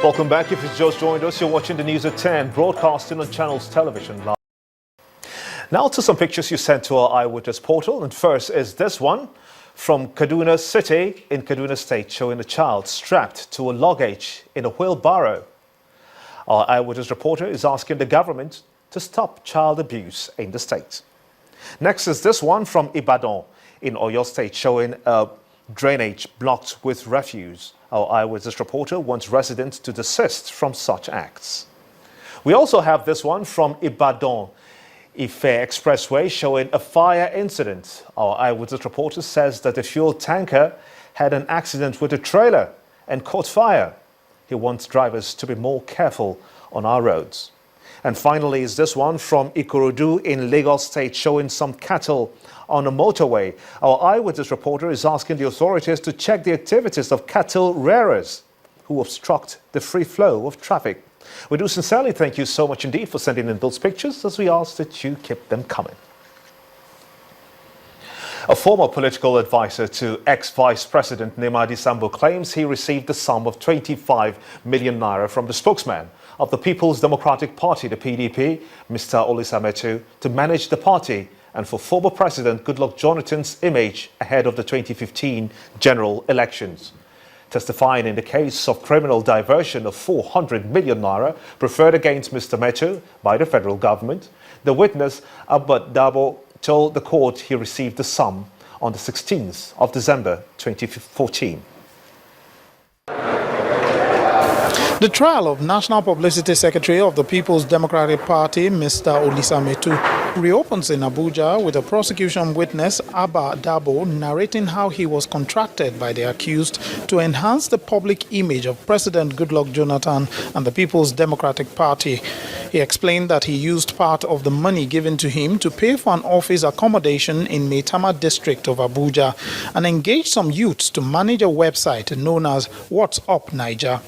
Welcome back. If you've just joined us, you're watching the news at 10, broadcasting on Channels Television Live. Now to some pictures you sent to our Eyewitness portal. And first is this one from Kaduna City in Kaduna State, showing a child strapped to a luggage in a wheelbarrow. Our Eyewitness reporter is asking the government to stop child abuse in the state. Next is this one from Ibadan in Oyo State, showing a drainage blocked with refuse. Our Eyewitness reporter wants residents to desist from such acts. We also have this one from Ibadan Ife Expressway, showing a fire incident. Our Eyewitness reporter says that the fuel tanker had an accident with a trailer and caught fire. He wants drivers to be more careful on our roads. And finally is this one from Ikorodu in Lagos State, showing some cattle on a motorway. Our Eyewitness reporter is asking the authorities to check the activities of cattle rearers who obstruct the free flow of traffic. We do sincerely thank you so much indeed for sending in those pictures, as we ask that you keep them coming. A former political advisor to ex-Vice President Nemadi Sambo claims he received the sum of 25 million naira from the spokesman of the People's Democratic Party, the PDP, Mr. Olisa Metu, to manage the party and for former President Goodluck Jonathan's image ahead of the 2015 general elections. Testifying in the case of criminal diversion of 400 million naira preferred against Mr. Metu by the federal government, the witness, Abba Dabo, told the court he received the sum on the 16th of December 2014. The trial of National Publicity Secretary of the People's Democratic Party, Mr. Olisa Metu, reopens in Abuja with a prosecution witness, Abba Dabo, narrating how he was contracted by the accused to enhance the public image of President Goodluck Jonathan and the People's Democratic Party. He explained that he used part of the money given to him to pay for an office accommodation in Maitama district of Abuja and engaged some youths to manage a website known as What's Up Niger.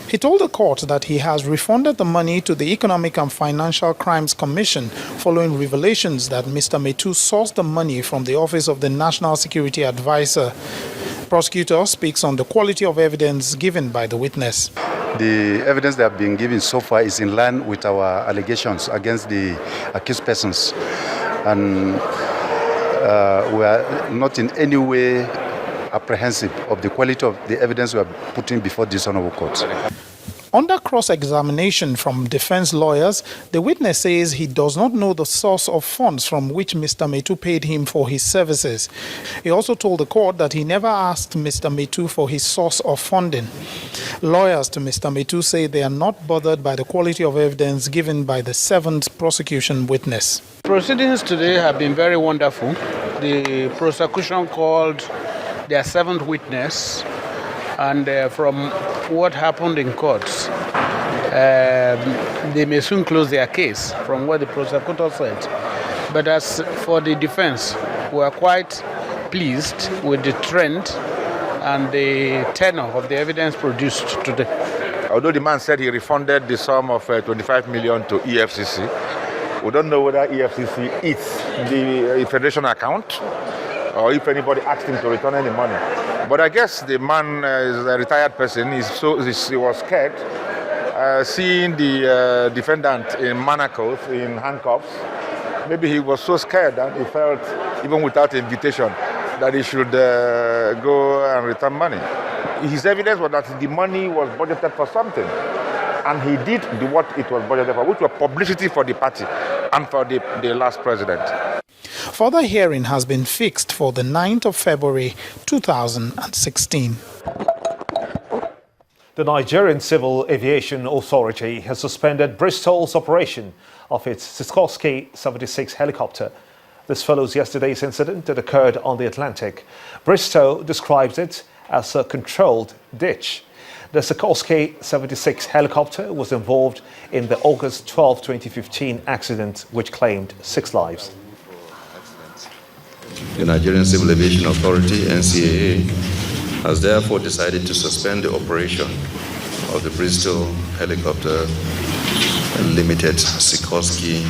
He told the court that he has refunded the money to the Economic and Financial Crimes Commission following revelations that Mr. Metu sourced the money from the Office of the National Security Advisor. The prosecutor speaks on the quality of evidence given by the witness. The evidence that have been given so far is in line with our allegations against the accused persons, and we are not in any way apprehensive of the quality of the evidence we are putting before this honorable court. Under cross-examination from defense lawyers, the witness says he does not know the source of funds from which Mr. Metu paid him for his services. He also told the court that he never asked Mr. Metu for his source of funding. Lawyers to Mr. Metu say they are not bothered by the quality of evidence given by the seventh prosecution witness. Proceedings today have been very wonderful. The prosecution called their seventh witness, and from what happened in courts, they may soon close their case, from what the prosecutor said. But as for the defense, we are quite pleased with the trend and the tenor of the evidence produced today. Although the man said he refunded the sum of 25 million to EFCC, we don't know whether EFCC eats the Federation account or if anybody asked him to return any money. But I guess the man is a retired person. He was scared seeing the defendant in manacles, in handcuffs. Maybe he was so scared that he felt, even without invitation, that he should go and return money. His evidence was that the money was budgeted for something, and he did what it was budgeted for, which was publicity for the party and for the last president. Further hearing has been fixed for the 9th of February 2016. The Nigerian Civil Aviation Authority has suspended Bristow's operation of its Sikorsky 76 helicopter. This follows yesterday's incident that occurred on the Atlantic. Bristow describes it as a controlled ditch. The Sikorsky 76 helicopter was involved in the August 12, 2015 accident which claimed 6 lives. The Nigerian Civil Aviation Authority, NCAA, has therefore decided to suspend the operation of the Bristow Helicopter Limited Sikorsky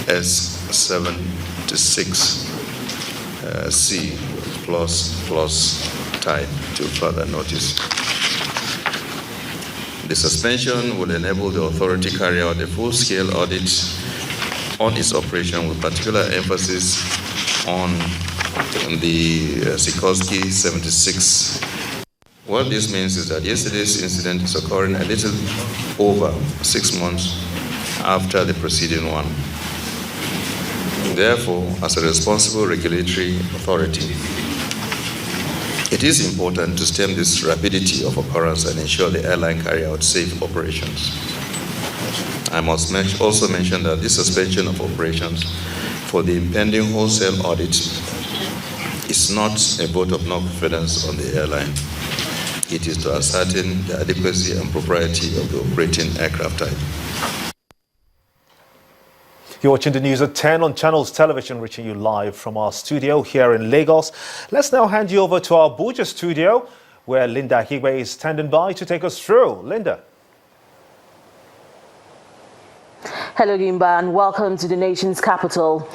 S76C plus type to further notice. The suspension will enable the authority to carry out a full-scale audit on its operation with particular emphasis on the Sikorsky 76. What this means is that yesterday's incident is occurring a little over 6 months after the preceding one. Therefore, as a responsible regulatory authority, it is important to stem this rapidity of occurrence and ensure the airline carry out safe operations. I must also mention that this suspension of operations for the impending wholesale audit is not a vote of no confidence on the airline. It is to ascertain the adequacy and propriety of the operating aircraft type. You're watching the news at 10 on Channels Television, reaching you live from our studio here in Lagos. Let's now hand you over to our Abuja studio, where Linda Higwe is standing by to take us through. Linda. Hello, Gimba, and welcome to the nation's capital.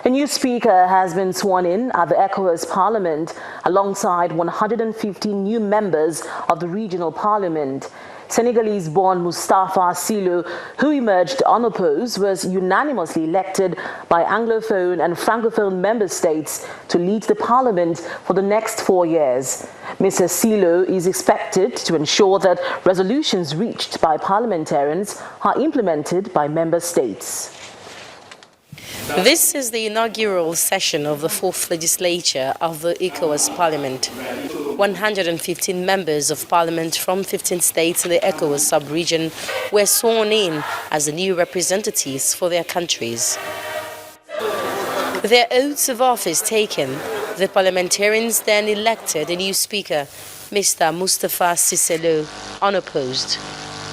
A new speaker has been sworn in at the ECOWAS Parliament alongside 150 new members of the regional parliament. Senegalese-born Mustafa Silo, who emerged unopposed, was unanimously elected by Anglophone and Francophone member states to lead the parliament for the next 4 years. Mr. Silo is expected to ensure that resolutions reached by parliamentarians are implemented by member states. This is the inaugural session of the 4th legislature of the ECOWAS Parliament. 115 members of parliament from 15 states in the ECOWAS sub-region were sworn in as the new representatives for their countries. Their oaths of office taken, the parliamentarians then elected a new speaker, Mr. Mustafa Siselo, unopposed.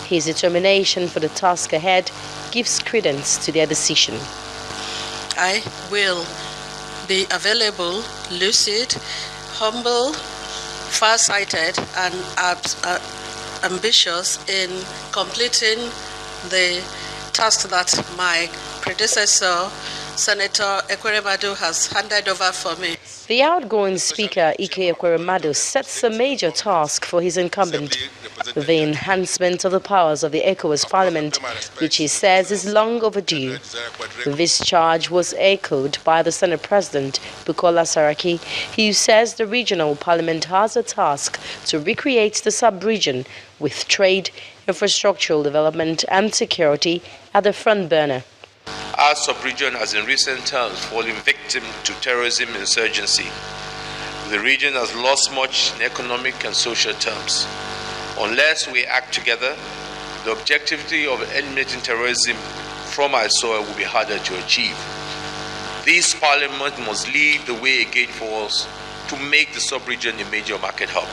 His determination for the task ahead gives credence to their decision. I will be available, lucid, humble, far-sighted, and ambitious in completing the task that my predecessor, Senator Ekweremadu, has handed over for me. The outgoing Speaker, Ike Ekweremadu, sets a major task for his incumbent, the enhancement of the powers of the ECOWAS Parliament, which he says is long overdue. This charge was echoed by the Senate President, Bukola Saraki, who says the regional parliament has a task to recreate the sub-region with trade, infrastructural development and security at the front burner. Our sub-region has in recent times fallen victim to terrorism insurgency. The region has lost much in economic and social terms. Unless we act together, the objectivity of eliminating terrorism from our soil will be harder to achieve. This parliament must lead the way again for us to make the sub-region a major market hub.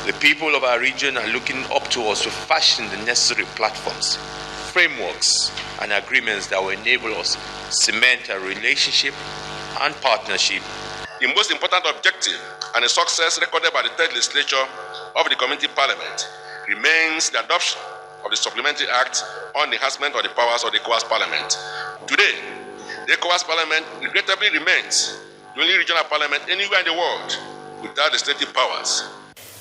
The people of our region are looking up to us to fashion the necessary platforms, frameworks, and agreements that will enable us to cement a relationship and partnership. The most important objective and a success recorded by the third legislature of the Community Parliament remains the adoption of the Supplementary Act on the enhancement of the powers of the ECOWAS Parliament. Today, the ECOWAS Parliament regrettably remains the only regional parliament anywhere in the world without legislative powers.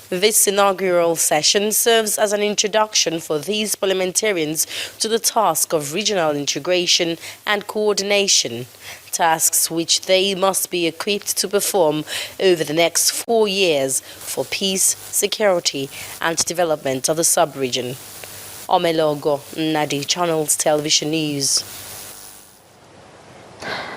This inaugural session serves as an introduction for these parliamentarians to the task of regional integration and coordination, tasks which they must be equipped to perform over the next 4 years for peace, security and development of the sub-region. Omelogo Nadi, Channels Television News.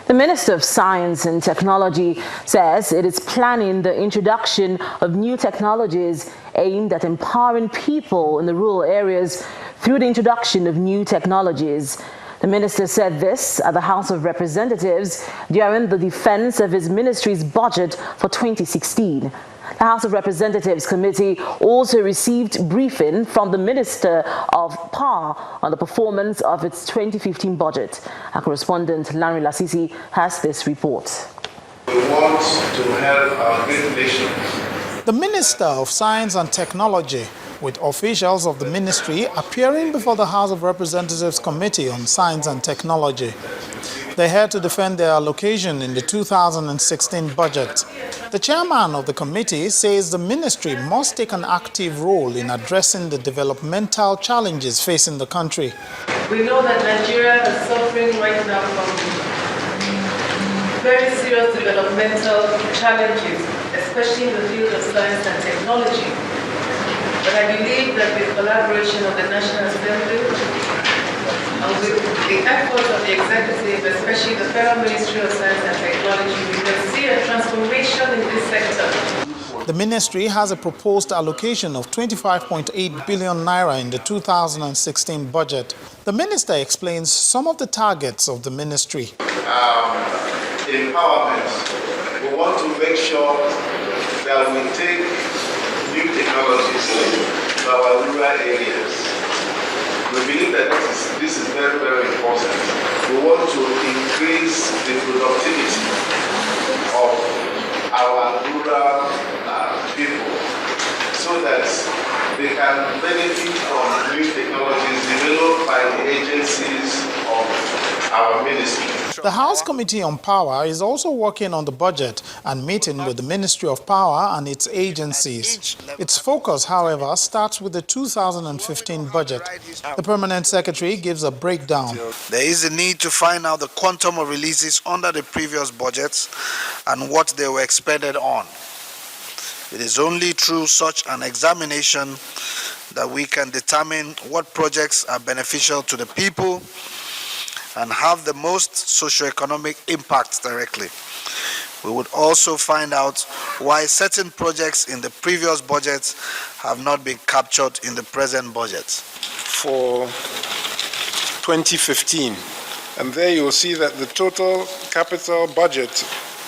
The Minister of Science and Technology says it is planning the introduction of new technologies aimed at empowering people in the rural areas through the introduction of new technologies. The minister said this at the House of Representatives during the defense of his ministry's budget for 2016. The House of Representatives Committee also received briefing from the Minister of Power on the performance of its 2015 budget. Our correspondent Larry Lassisi has this report. We want to help our great nation. The Minister of Science and Technology, with officials of the ministry appearing before the House of Representatives Committee on Science and Technology. They had to defend their allocation in the 2016 budget. The The chairman of the committee says the ministry must take an active role in addressing the developmental challenges facing the country. We know that Nigeria is suffering right now from very serious developmental challenges, especially in the field of science and technology. But I believe that with collaboration of the National Assembly and with the efforts of the executive, especially the Federal Ministry of Science and Technology, we can see a transformation in this sector. The ministry has a proposed allocation of 25.8 billion naira in the 2016 budget. The minister explains some of the targets of the ministry. Empowerment. We want to make sure that we take new technologies to our rural areas. We believe that this is very, very important. We want to increase the productivity of our rural people so that they can benefit from new technologies developed by the agencies of our ministry. The House Committee on Power is also working on the budget and meeting with the Ministry of Power and its agencies. Its focus, however, starts with the 2015 budget. The Permanent Secretary gives a breakdown. There is a need to find out the quantum of releases under the previous budgets and what they were expended on. It is only through such an examination that we can determine what projects are beneficial to the people and have the most socio-economic impact directly. We would also find out why certain projects in the previous budgets have not been captured in the present budget. For 2015, and there you'll see that the total capital budget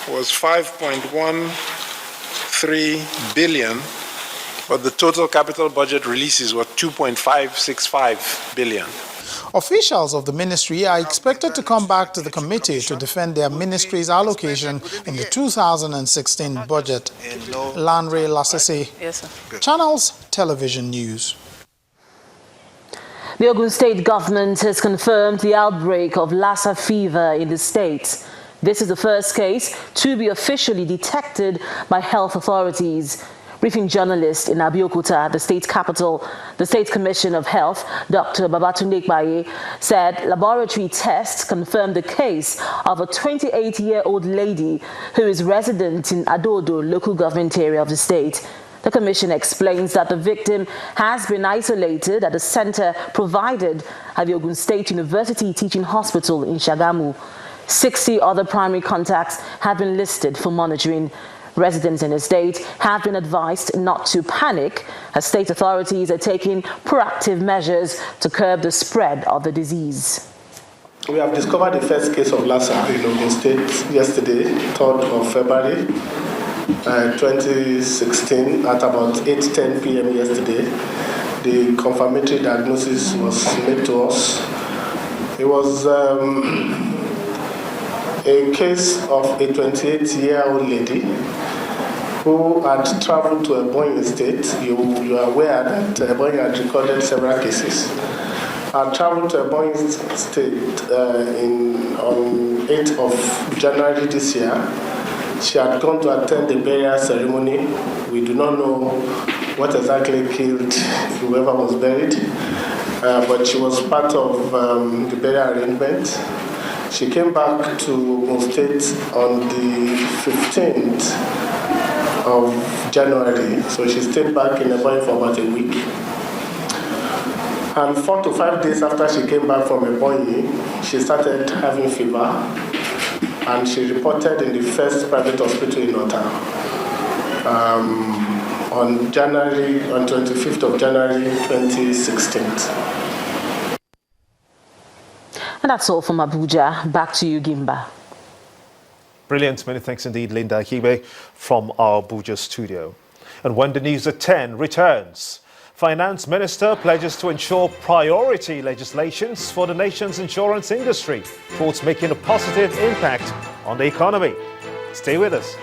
was 5.13 billion, but the total capital budget releases were 2.565 billion. Officials of the ministry are expected to come back to the committee to defend their ministry's allocation in the 2016 budget. Lanre Lassa, Yes, sir. Channels Television News. The Ogun State government has confirmed the outbreak of Lassa fever in the state. This is the first case to be officially detected by health authorities. Briefing journalist in Abeokuta, the state capital, the State Commission of Health, Dr. Babatunde Baye, said laboratory tests confirmed the case of a 28-year-old lady who is resident in Adodo local government area of the state. The commission explains that the victim has been isolated at a center provided at the Ogun State University Teaching Hospital in Shagamu. 60 other primary contacts have been listed for monitoring. Residents in the state have been advised not to panic as state authorities are taking proactive measures to curb the spread of the disease. We have discovered the first case of Lassa in Ogun State yesterday, 3rd of February 2016 at about 8:10 p.m. yesterday. The confirmatory diagnosis was made to us. It was a case of a 28-year-old lady who had traveled to Ebonyi State. You are aware that Ebonyi had recorded several cases. Had traveled to Ebonyi State on 8th of January this year. She had gone to attend the burial ceremony. We do not know what exactly killed whoever was buried, but she was part of the burial arrangement. She came back to Ogun State on the 15th of January, so she stayed back in Ebonyi for about a week. And 4 to 5 days after she came back from Ebonyi, she started having fever, and she reported in the first private hospital in Ota on 25th of January 2016. And that's all from Abuja. Back to you, Gimba. Brilliant. Many thanks indeed, Linda Hibe, from our Abuja studio. And when the news at 10 returns, Finance Minister pledges to ensure priority legislations for the nation's insurance industry towards making a positive impact on the economy. Stay with us.